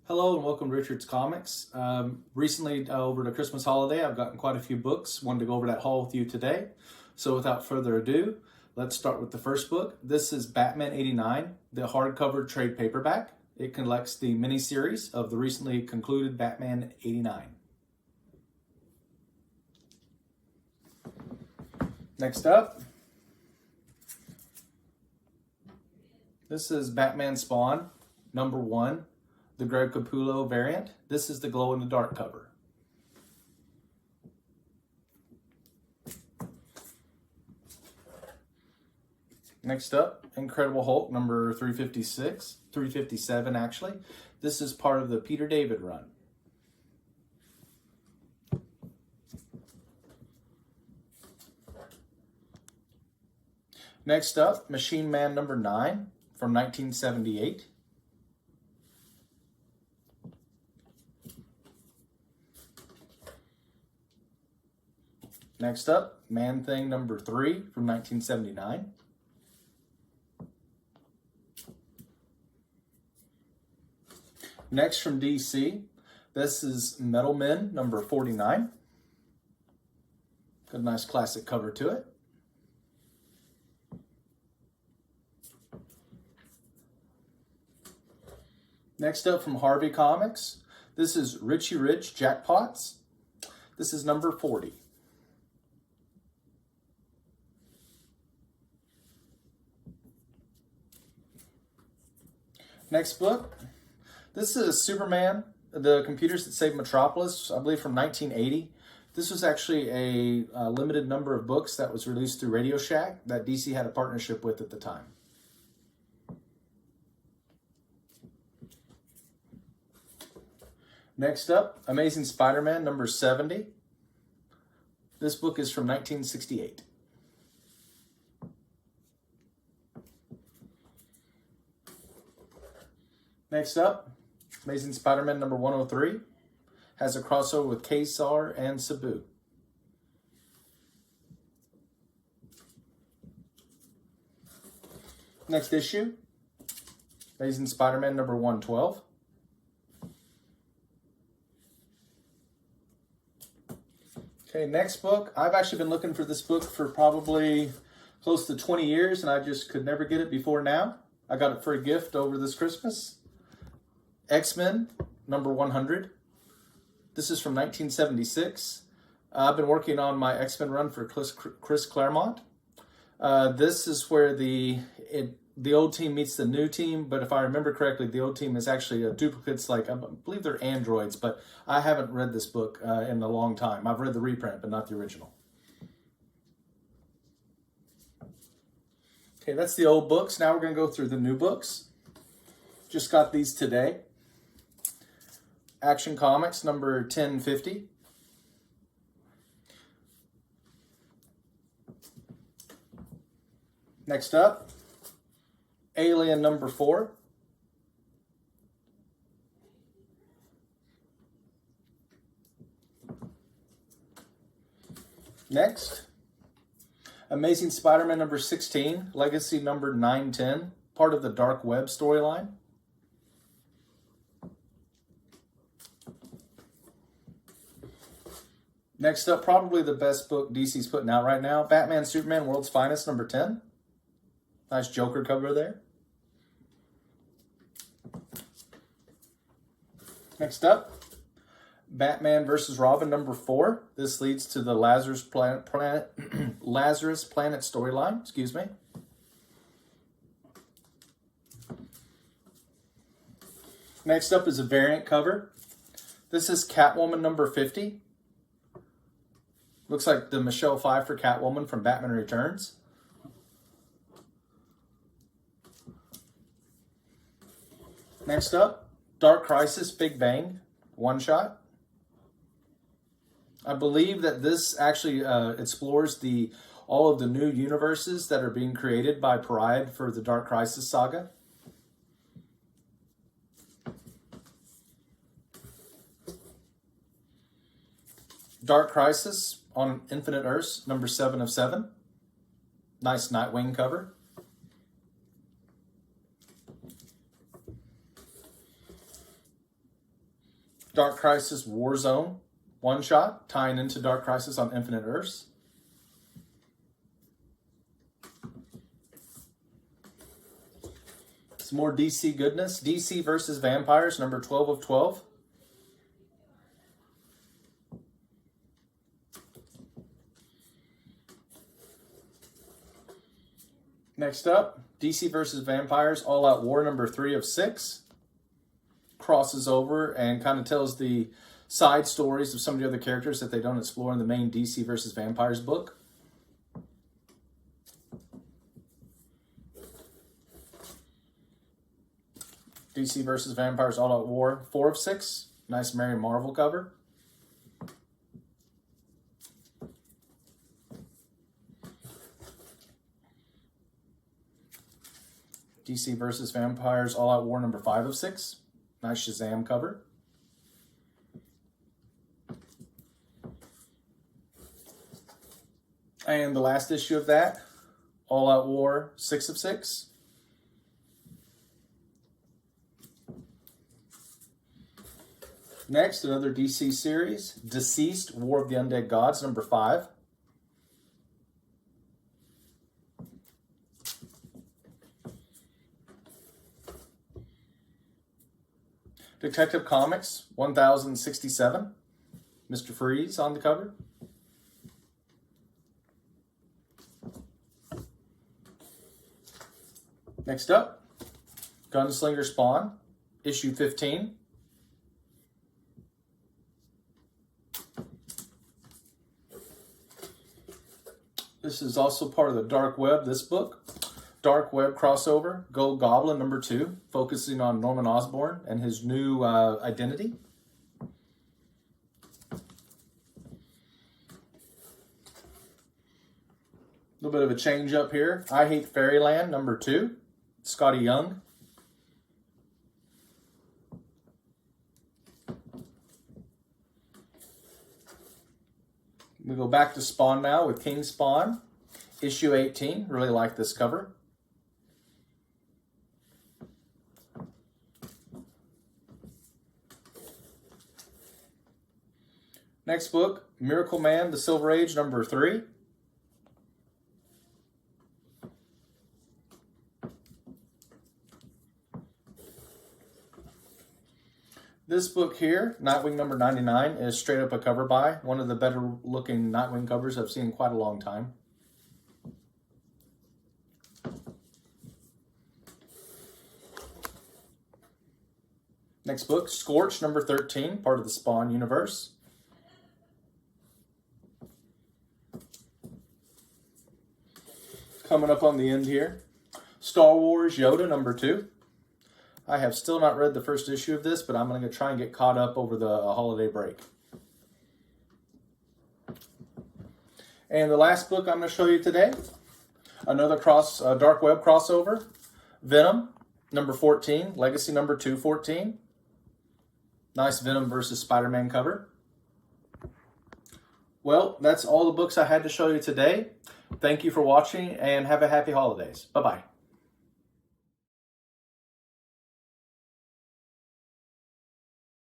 Hello and welcome to Richard's Comics. Recently, over the Christmas holiday, I've gotten quite a few books. Wanted to go over that haul with you today. So without further ado, let's start with the first book. This is Batman 89, the hardcover trade paperback. It collects the miniseries of the recently concluded Batman 89. Next up, this is Batman Spawn, number 1. The Greg Capullo variant. This is the glow-in-the-dark cover. Next up, Incredible Hulk number 357 actually. This is part of the Peter David run. Next up, Machine Man number 9 from 1978. Next up, Man-Thing number 3 from 1979. Next from DC, this is Metal Men number 49. Got a nice classic cover to it. Next up from Harvey Comics, this is Richie Rich Jackpots. This is number 40. Next book, this is Superman, the Computers That Saved Metropolis, I believe from 1980. This was actually a limited number of books that was released through Radio Shack that DC had a partnership with at the time. Next up, Amazing Spider-Man number 70. This book is from 1968. Next up, Amazing Spider-Man number 103 has a crossover with Ka-Zar and Sabu. Next issue, Amazing Spider-Man number 112. Okay, next book. I've actually been looking for this book for probably close to 20 years and I just could never get it before now. I got it for a gift over this Christmas. X-Men number 100. This is from 1976. I've been working on my X-Men run for Chris Claremont. This is where the old team meets the new team, but if I remember correctly, the old team is actually duplicates, like I believe they're androids, but I haven't read this book in a long time. I've read the reprint, but not the original. Okay, that's the old books. Now we're going to go through the new books. Just got these today. Action Comics number 1050. Next up, Alien number 4. Next, Amazing Spider-Man number 16, Legacy number 910, part of the Dark Web storyline. Next up, probably the best book DC's putting out right now, Batman Superman World's Finest number 10. Nice Joker cover there. Next up, Batman vs. Robin number 4. This leads to the Lazarus Planet storyline. Excuse me. Next up is a variant cover. This is Catwoman number 50. Looks like the Michelle Pfeiffer Catwoman from Batman Returns. Next up, Dark Crisis Big Bang one shot. I believe that this actually explores all of the new universes that are being created by Pride for the Dark Crisis saga. Dark Crisis on Infinite Earths, number 7 of 7. Nice Nightwing cover. Dark Crisis Warzone one-shot, tying into Dark Crisis on Infinite Earths. Some more DC goodness. DC versus Vampires, number 12 of 12. Next up, DC versus Vampires, All Out War, number 3 of 6. Crosses over and kind of tells the side stories of some of the other characters that they don't explore in the main DC versus Vampires book. DC versus Vampires All Out War, 4 of 6. Nice Mary Marvel cover. DC versus Vampires All Out War, number 5 of 6. Nice Shazam cover. And the last issue of that, All Out War, 6 of 6. Next, another DC series, Deceased, War of the Undead Gods, number 5. Detective Comics, 1067. Mr. Freeze on the cover. Next up, Gunslinger Spawn, issue 15. This is also part of the Dark Web, this book. Dark Web crossover, Gold Goblin number 2, focusing on Norman Osborn and his new identity. A little bit of a change up here. I Hate Fairyland number 2, Scotty Young. We go back to Spawn now with King Spawn, issue 18. Really like this cover. Next book, Miracle Man, The Silver Age, number 3. This book here, Nightwing number 99, is straight up a cover buy. One of the better looking Nightwing covers I've seen in quite a long time. Next book, Scorch number 13, part of the Spawn universe. Coming up on the end here, Star Wars Yoda number 2. I have still not read the first issue of this, but I'm going to try and get caught up over the holiday break. And the last book I'm going to show you today, another Dark Web crossover, Venom number 14, Legacy number 214. Nice Venom versus Spider-Man cover. Well, that's all the books I had to show you today. Thank you for watching and have a happy holidays. Bye-bye.